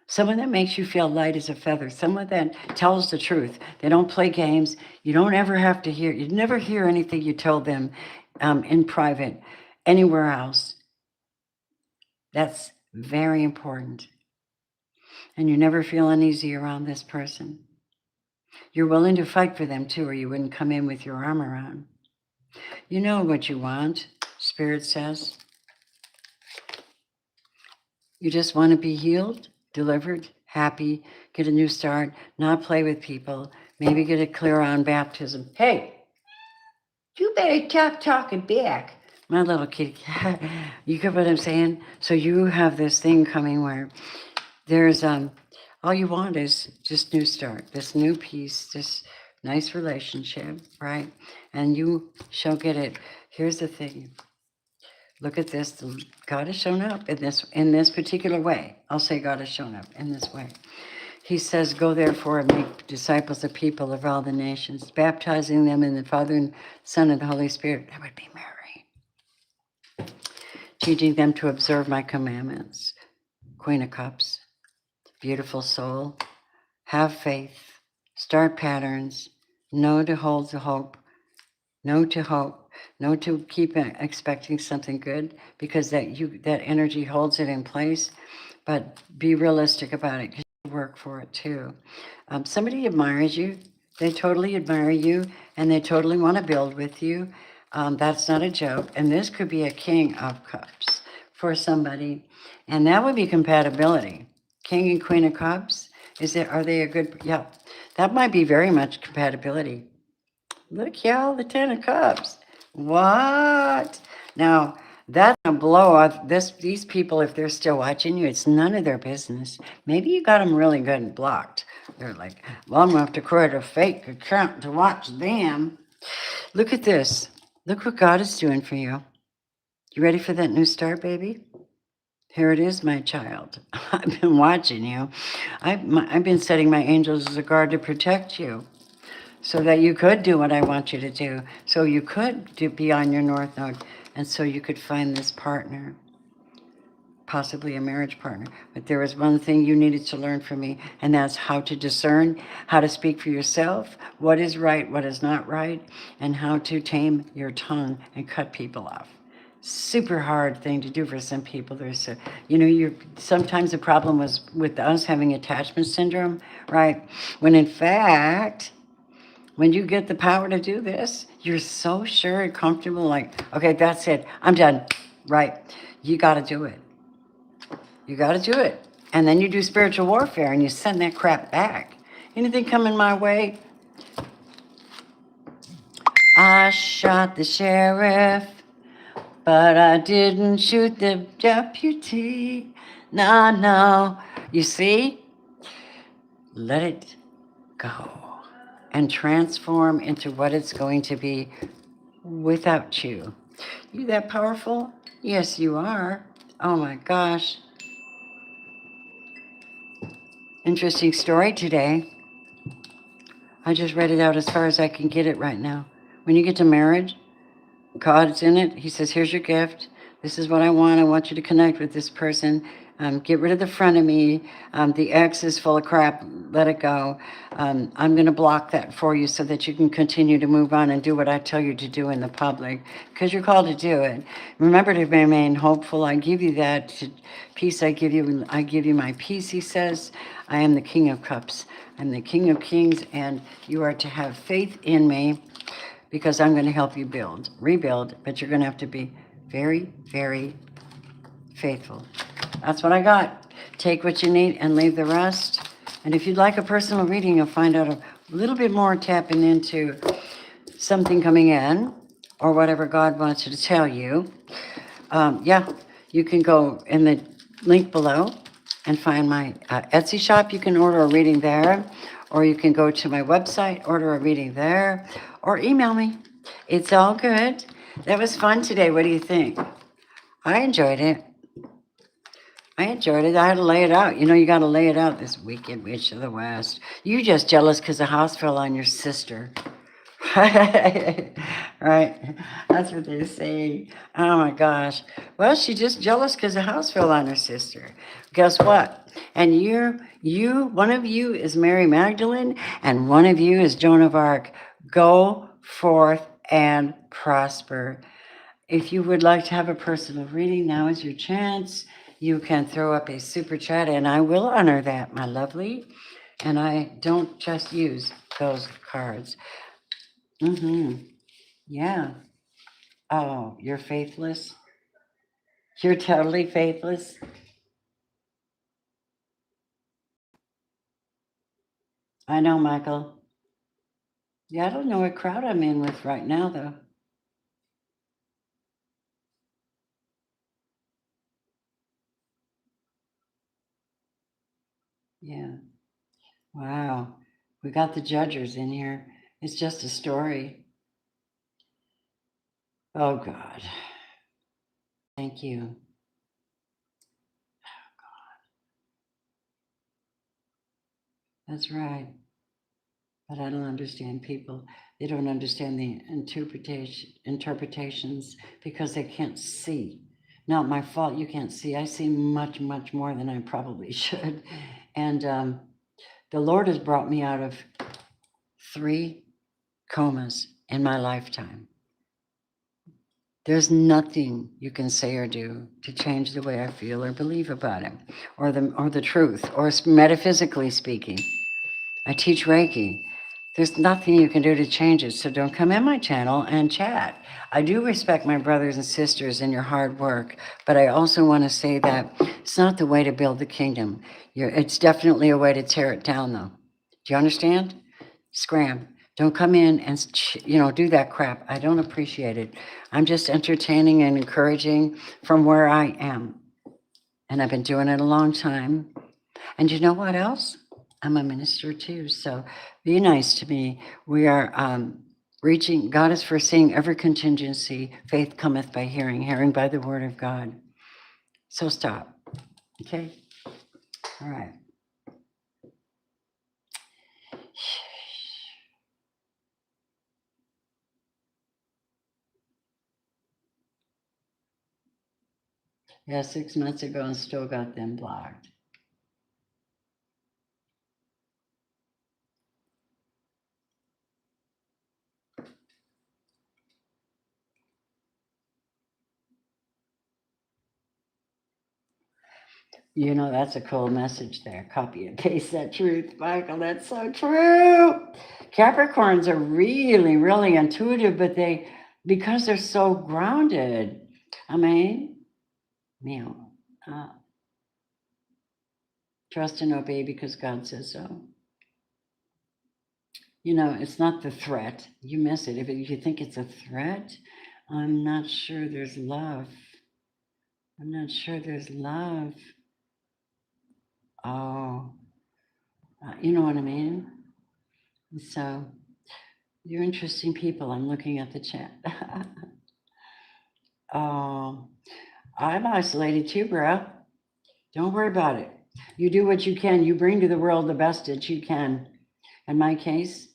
Someone that makes you feel light as a feather. Someone that tells the truth. They don't play games. You don't ever have to hear. You never hear anything you told them in private, anywhere else. That's very important. And you never feel uneasy around this person. You're willing to fight for them too, or you wouldn't come in with your arm around. You know what you want, Spirit says. You just want to be healed, delivered, happy, get a new start, not play with people, maybe get a clear on baptism. Hey, you better stop talking back. My little kitty cat. You get what I'm saying? So you have this thing coming where there's all you want is just new start, this new peace, this nice relationship, right? And you shall get it. Here's the thing. Look at this. God has shown up in this particular way. I'll say God has shown up in this way. He says, go therefore and make disciples of people of all the nations, baptizing them in the Father and Son and the Holy Spirit. That would be Mary. Teaching them to observe my commandments. Queen of Cups, beautiful soul. Have faith. Start patterns. Know to hold to hope. Know to hope. Know to keep expecting something good, because that energy holds it in place. But be realistic about it, because you work for it too. Somebody admires you. They totally admire you, and they totally want to build with you. That's not a joke. And this could be a King of Cups for somebody, and that would be compatibility. King and Queen of Cups. Are they a good? Yeah, that might be very much compatibility. Look, y'all, the Ten of Cups. What? Now, that's a blow off. These people, if they're still watching you, it's none of their business. Maybe you got them really good and blocked. They're like, well, I'm going to have to create a fake account to watch them. Look at this. Look what God is doing for you. You ready for that new start, baby? Here it is, my child. I've been watching you. I've been setting my angels as a guard to protect you, so that you could do what I want you to do, so you could be on your North Node, and so you could find this partner, possibly a marriage partner. But there was one thing you needed to learn from me, and that's how to discern, how to speak for yourself, what is right, what is not right, and how to tame your tongue and cut people off. Super hard thing to do for some people. There's sometimes the problem was with us having attachment syndrome, right? When in fact, when you get the power to do this, you're so sure and comfortable, like, okay, that's it. I'm done. Right. You got to do it. You got to do it. And then you do spiritual warfare and you send that crap back. Anything coming my way? I shot the sheriff, but I didn't shoot the deputy. No. You see? Let it go and transform into what it's going to be without you. You that powerful? Yes, you are. Oh my gosh. Interesting story today. I just read it out as far as I can get it right now. When you get to marriage, God's in it. He says, here's your gift. This is what I want. I want you to connect with this person. Get rid of the front of me. The ex is full of crap. Let it go. I'm going to block that for you so that you can continue to move on and do what I tell you to do in the public, because you're called to do it. Remember to remain hopeful. I give you that peace. I give you my peace, he says. I am the King of Cups. I'm the King of Kings, and you are to have faith in me, because I'm going to help you rebuild, but you're going to have to be very, very faithful. That's what I got. Take what you need and leave the rest. And if you'd like a personal reading, you'll find out a little bit more tapping into something coming in or whatever God wants you to tell you. You can go in the link below and find my Etsy shop. You can order a reading there, or you can go to my website, order a reading there, or email me. It's all good. That was fun today. What do you think? I enjoyed it. I had to lay it out. You got to lay it out, this wicked witch of the West. You just jealous because the house fell on your sister. Right? That's what they say. Oh my gosh. Well, she's just jealous because the house fell on her sister. Guess what? And one of you is Mary Magdalene, and one of you is Joan of Arc. Go forth and prosper. If you would like to have a personal reading, now is your chance. You can throw up a super chat, and I will honor that, my lovely. And I don't just use those cards. Yeah. Oh, you're faithless? You're totally faithless? I know, Michael. Yeah, I don't know what crowd I'm in with right now, though. Yeah. Wow. We got the judgers in here. It's just a story. Oh, God. Thank you. That's right. But I don't understand people. They don't understand the interpretations because they can't see. Not my fault you can't see. I see much, much more than I probably should. And the Lord has brought me out of 3 comas in my lifetime. There's nothing you can say or do to change the way I feel or believe about him, or the truth, or metaphysically speaking. I teach Reiki. There's nothing you can do to change it, so don't come in my channel and chat. I do respect my brothers and sisters in your hard work, but I also want to say that it's not the way to build the kingdom. It's definitely a way to tear it down, though. Do you understand? Scram. Don't come in and do that crap. I don't appreciate it. I'm just entertaining and encouraging from where I am. And I've been doing it a long time. And you know what else? I'm a minister too, so be nice to me. We are reaching, God is foreseeing every contingency. Faith cometh by hearing, hearing by the word of God. So stop, okay? All right. Yeah, 6 months ago and still got them blocked. You know, that's a cool message there. Copy and paste that truth, Michael. That's so true. Capricorns are really, really intuitive, but because they're so grounded, I mean, trust and obey because God says so. You know, it's not the threat. You miss it. If you think it's a threat, I'm not sure there's love. I'm not sure there's love. Oh, you know what I mean? So, you're interesting people. I'm looking at the chat. Oh, I'm isolated too, bro. Don't worry about it. You do what you can. You bring to the world the best that you can. In my case,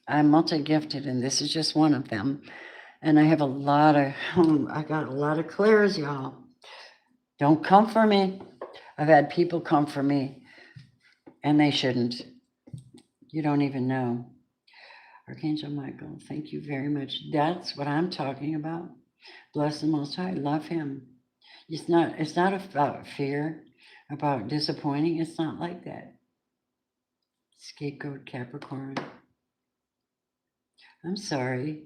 I'm multi-gifted, and this is just one of them. And I have I got a lot of clears, y'all. Don't come for me. I've had people come for me, and they shouldn't. You don't even know. Archangel Michael, thank you very much. That's what I'm talking about. Bless the Most High. Love him. It's not about fear, about disappointing. It's not like that. Scapegoat Capricorn. I'm sorry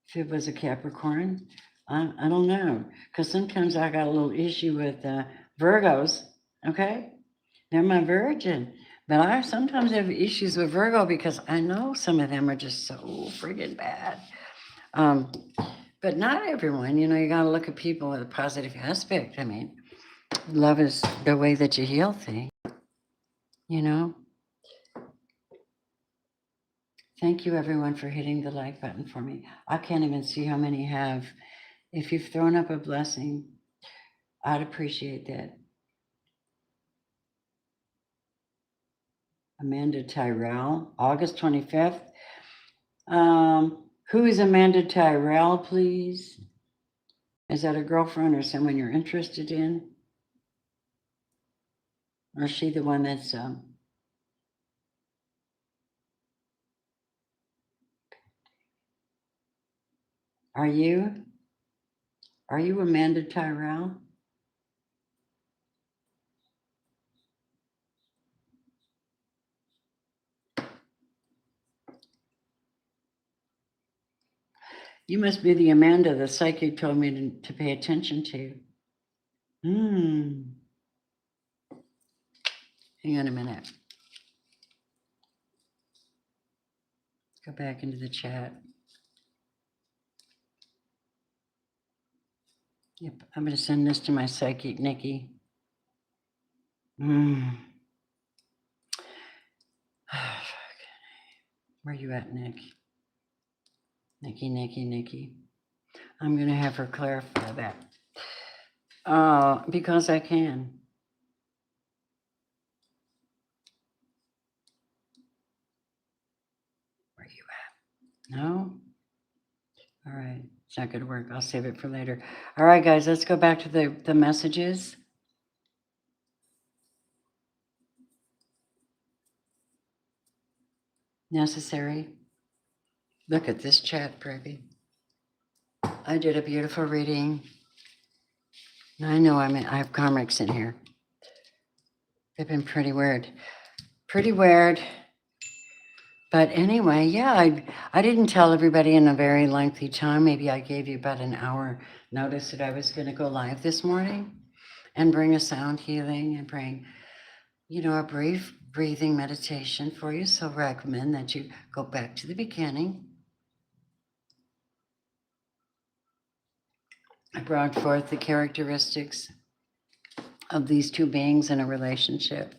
if it was a Capricorn. I don't know. Because sometimes I got a little issue with Virgos. Okay? They're my virgin. But I sometimes have issues with Virgo because I know some of them are just so friggin' bad. But not everyone. You know, you got to look at people with a positive aspect. I mean, love is the way that you heal things. You know? Thank you, everyone, for hitting the like button for me. I can't even see how many have. If you've thrown up a blessing, I'd appreciate that. Amanda Tyrell, August 25th. Who is Amanda Tyrell, please? Is that a girlfriend or someone you're interested in? Or is she the one that's Are you Amanda Tyrell? You must be the Amanda the psychic told me to pay attention to. Hang on a minute. Go back into the chat. Yep, I'm going to send this to my psychic, Nikki. Where you at, Nick? Nikki. I'm going to have her clarify that. Because I can. Where you at? No? All right. It's not going to work. I'll save it for later. All right, guys, let's go back to the messages. Necessary. Look at this chat, baby. I did a beautiful reading. I know I have karmics in here. They've been pretty weird. Pretty weird. But anyway, yeah, I didn't tell everybody in a very lengthy time. Maybe I gave you about an hour notice that I was going to go live this morning and bring a sound healing and bring, a brief breathing meditation for you. So I recommend that you go back to the beginning. I brought forth the characteristics of these two beings in a relationship.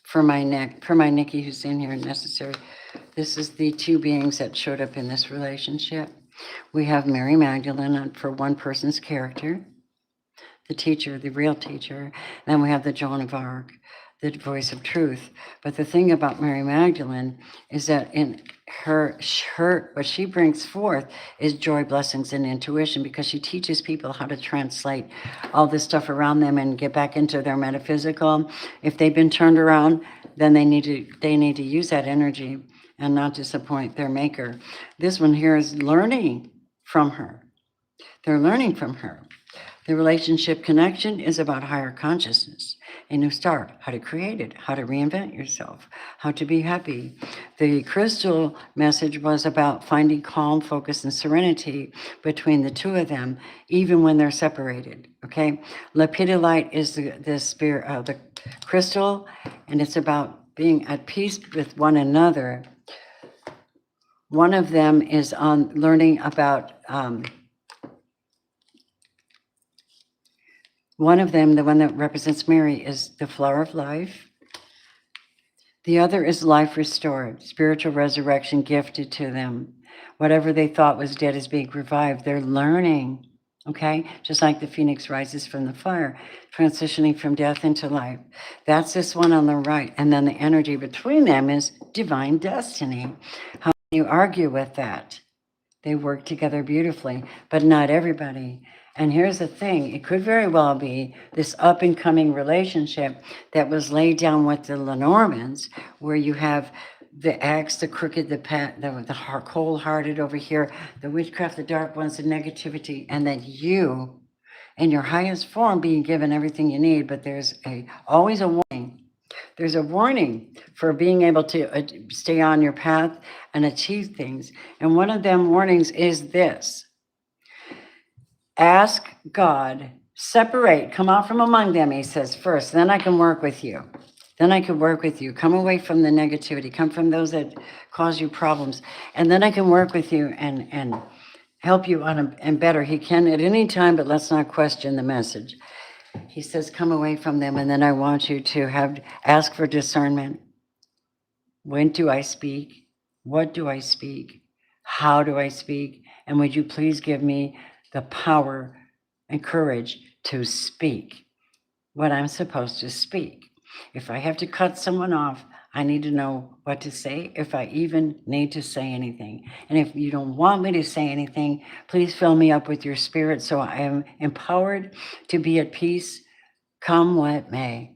For my Nikki who's in here, necessary. This is the two beings that showed up in this relationship. We have Mary Magdalene for one person's character, the teacher, the real teacher. Then we have the Joan of Arc, the voice of truth. But the thing about Mary Magdalene is that in her what she brings forth is joy, blessings, and intuition, because she teaches people how to translate all this stuff around them and get back into their metaphysical. If they've been turned around, then they need to use that energy and not disappoint their maker. This one here is learning from her. They're learning from her. The relationship connection is about higher consciousness, a new start, how to create it, how to reinvent yourself, how to be happy. The crystal message was about finding calm, focus, and serenity between the two of them, even when they're separated, okay? Lepidolite is the spirit of the crystal, and it's about being at peace with one another. One of them is on learning about... one of them, the one that represents Mary, is the flower of life. The other is life restored, spiritual resurrection gifted to them. Whatever they thought was dead is being revived. They're learning, okay? Just like the phoenix rises from the fire, transitioning from death into life. That's this one on the right. And then the energy between them is divine destiny. How can you argue with that? They work together beautifully, but not everybody. And here's the thing, it could very well be this up-and-coming relationship that was laid down with the Lenormands, where you have the axe, the crooked, the cold-hearted over here, the witchcraft, the dark ones, the negativity, and then you, in your highest form, being given everything you need, but there's always a warning. There's a warning for being able to stay on your path and achieve things. And one of them warnings is this. Ask God, separate, come out from among them, he says first, then I can work with you. Then I can work with you. Come away from the negativity, come from those that cause you problems. And then I can work with you and help you on and better. He can at any time, but let's not question the message. He says, come away from them, and then I want you to ask for discernment. When do I speak? What do I speak? How do I speak? And would you please give me the power and courage to speak what I'm supposed to speak? If I have to cut someone off, I need to know what to say, if I even need to say anything. And if you don't want me to say anything, please fill me up with your spirit so I am empowered to be at peace, come what may.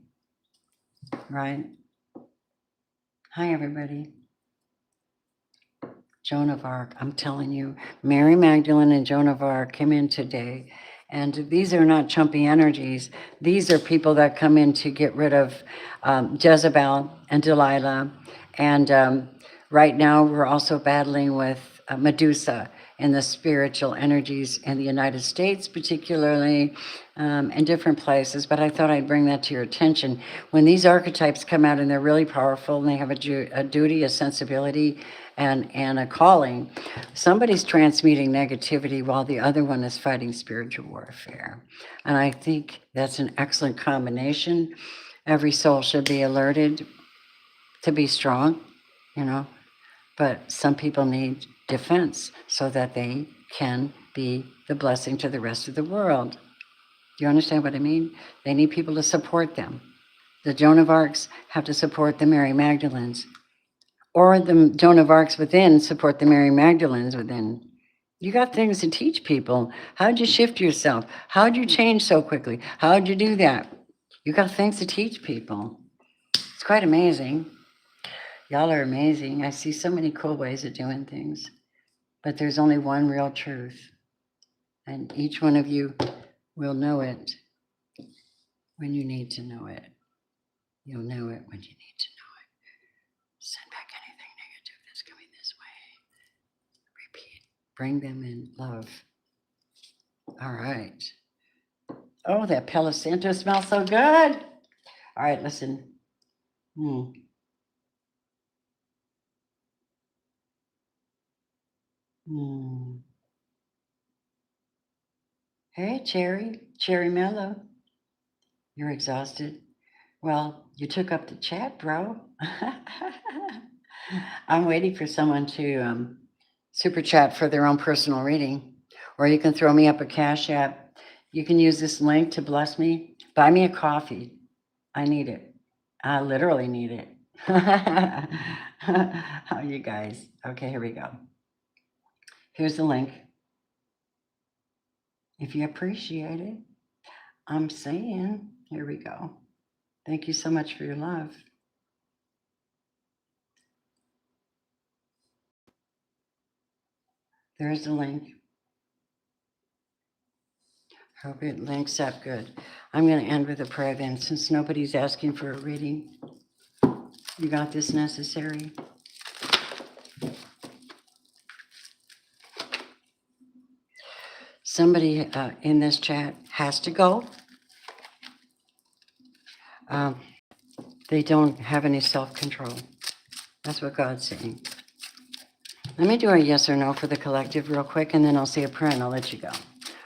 Right? Hi, everybody. Joan of Arc, I'm telling you, Mary Magdalene and Joan of Arc came in today. And these are not chumpy energies. These are people that come in to get rid of Jezebel and Delilah. And right now we're also battling with Medusa and the spiritual energies in the United States, particularly in different places. But I thought I'd bring that to your attention. When these archetypes come out and they're really powerful and they have a duty, a sensibility, and a calling. Somebody's transmuting negativity while the other one is fighting spiritual warfare. And I think that's an excellent combination. Every soul should be alerted to be strong, you know, but some people need defense so that they can be the blessing to the rest of the world. Do you understand what I mean? They need people to support them. The Joan of Arcs have to support the Mary Magdalenes, or the Joan of Arcs within support the Mary Magdalenes within. You got things to teach people. How'd you shift yourself? How'd you change so quickly? How'd you do that? You got things to teach people. It's quite amazing. Y'all are amazing. I see so many cool ways of doing things, but there's only one real truth, and each one of you will know it when you need to know it. You'll know it when you need to know it. Send back anything negative that's coming this way. Repeat. Bring them in love. All right. Oh, that Palo Santo smells so good. All right, listen. Hey, Cherry Mellow. You're exhausted. Well, you took up the chat, bro. I'm waiting for someone to super chat for their own personal reading, or you can throw me up a Cash App. You can use this link to bless me. Buy me a coffee. I need it. I literally need it. How you guys? Okay, here we go. Here's the link. If you appreciate it, I'm saying, here we go. Thank you so much for your love. There's the link. Hope it links up good. I'm going to end with a prayer then, since nobody's asking for a reading. You got this, Necessary? Somebody in this chat has to go. They don't have any self-control. That's what God's saying. Let me do a yes or no for the collective real quick, and then I'll say a prayer and I'll let you go.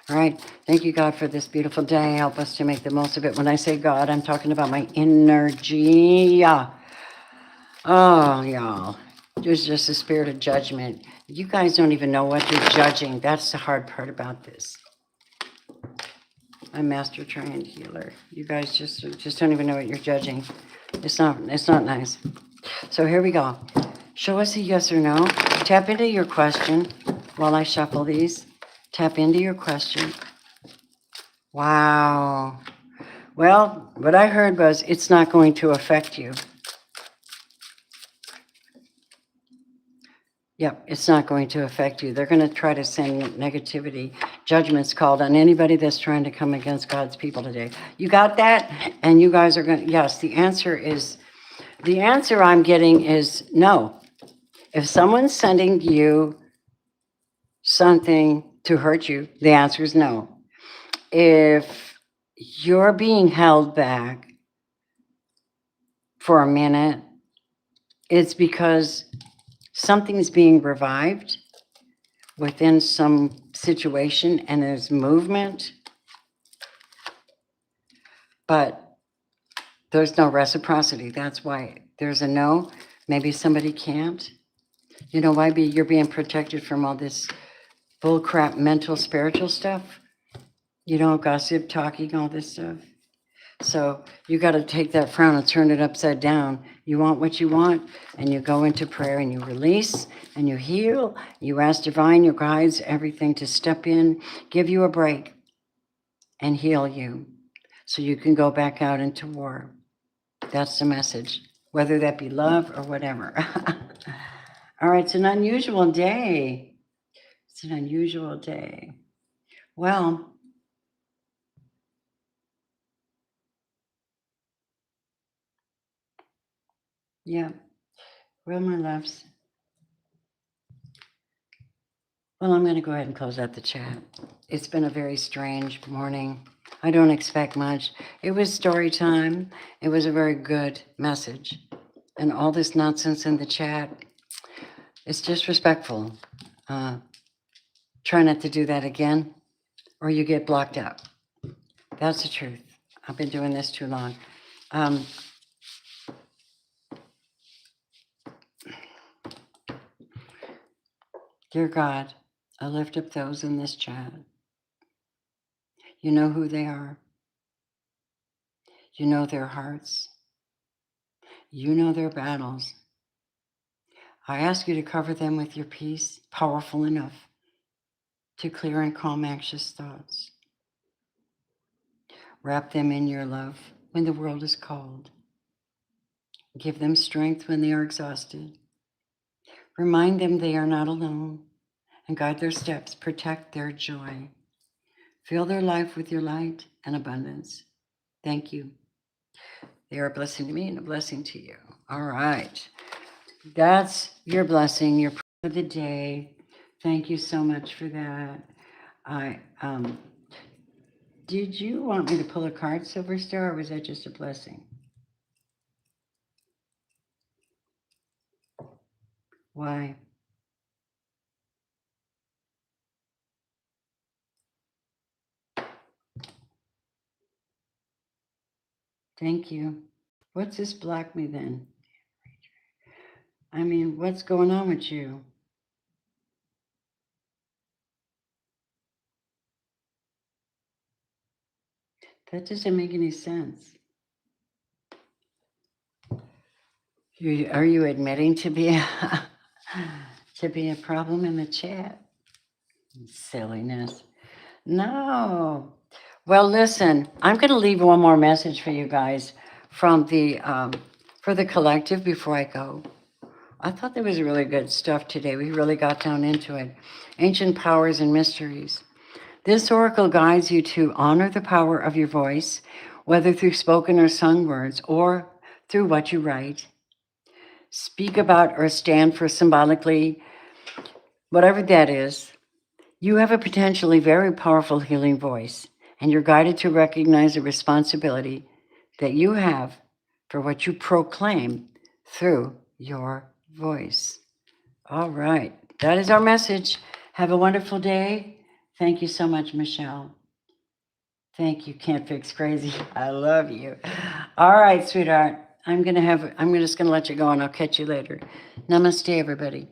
All right. Thank you, God, for this beautiful day. Help us to make the most of it. When I say God, I'm talking about my energy. Oh, y'all. There's just a spirit of judgment. You guys don't even know what you're judging. That's the hard part about this. I'm master trained healer. You guys just don't even know what you're judging. It's not nice. So here we go. Show us a yes or no. Tap into your question while I shuffle these. Tap into your question. Wow. Well, what I heard was it's not going to affect you. Yep, it's not going to affect you. They're going to try to send negativity, judgments called on anybody that's trying to come against God's people today. You got that? And you guys are going to, yes, the answer I'm getting is no. If someone's sending you something to hurt you, the answer is no. If you're being held back for a minute, it's because something's being revived within some situation and there's movement, but there's no reciprocity. That's why there's a no. Maybe somebody can't. You know why? You're being protected from all this bullcrap mental, spiritual stuff. You know, gossip, talking, all this stuff. So you got to take that frown and turn it upside down. You want what you want, and you go into prayer and you release and you heal. You ask divine, your guides, everything to step in, give you a break, and heal you so you can go back out into war. That's the message, whether that be love or whatever. All right, it's an unusual day. It's an unusual day. Well, yeah. Well, my loves. Well, I'm going to go ahead and close out the chat. It's been a very strange morning. I don't expect much. It was story time. It was a very good message. And all this nonsense in the chat, It's disrespectful. Try not to do that again, or you get blocked out. That's the truth. I've been doing this too long. Dear God, I lift up those in this chat. You know who they are. You know their hearts. You know their battles. I ask you to cover them with your peace, powerful enough to clear and calm anxious thoughts. Wrap them in your love when the world is cold. Give them strength when they are exhausted. Remind them they are not alone and guide their steps, protect their joy. Fill their life with your light and abundance. Thank you. They are a blessing to me and a blessing to you. All right. That's your blessing, your prayer of the day. Thank you so much for that. Did you want me to pull a card, Silver Star, or was that just a blessing? Why? Thank you. What's this block me then? I mean, what's going on with you? That doesn't make any sense. Are you admitting to be a problem in the chat? Silliness. No. Well, listen, I'm going to leave one more message for you guys from the for the collective before I go. I thought there was really good stuff today. We really got down into it. Ancient powers and mysteries. This oracle guides you to honor the power of your voice, whether through spoken or sung words or through what you write. Speak about or stand for symbolically, whatever that is. You have a potentially very powerful healing voice, and you're guided to recognize the responsibility that you have for what you proclaim through your voice. All right, that is our message. Have a wonderful day. Thank you so much, Michelle. Thank you, Can't Fix Crazy. I love you. All right, sweetheart. I'm just gonna let you go and I'll catch you later. Namaste, everybody.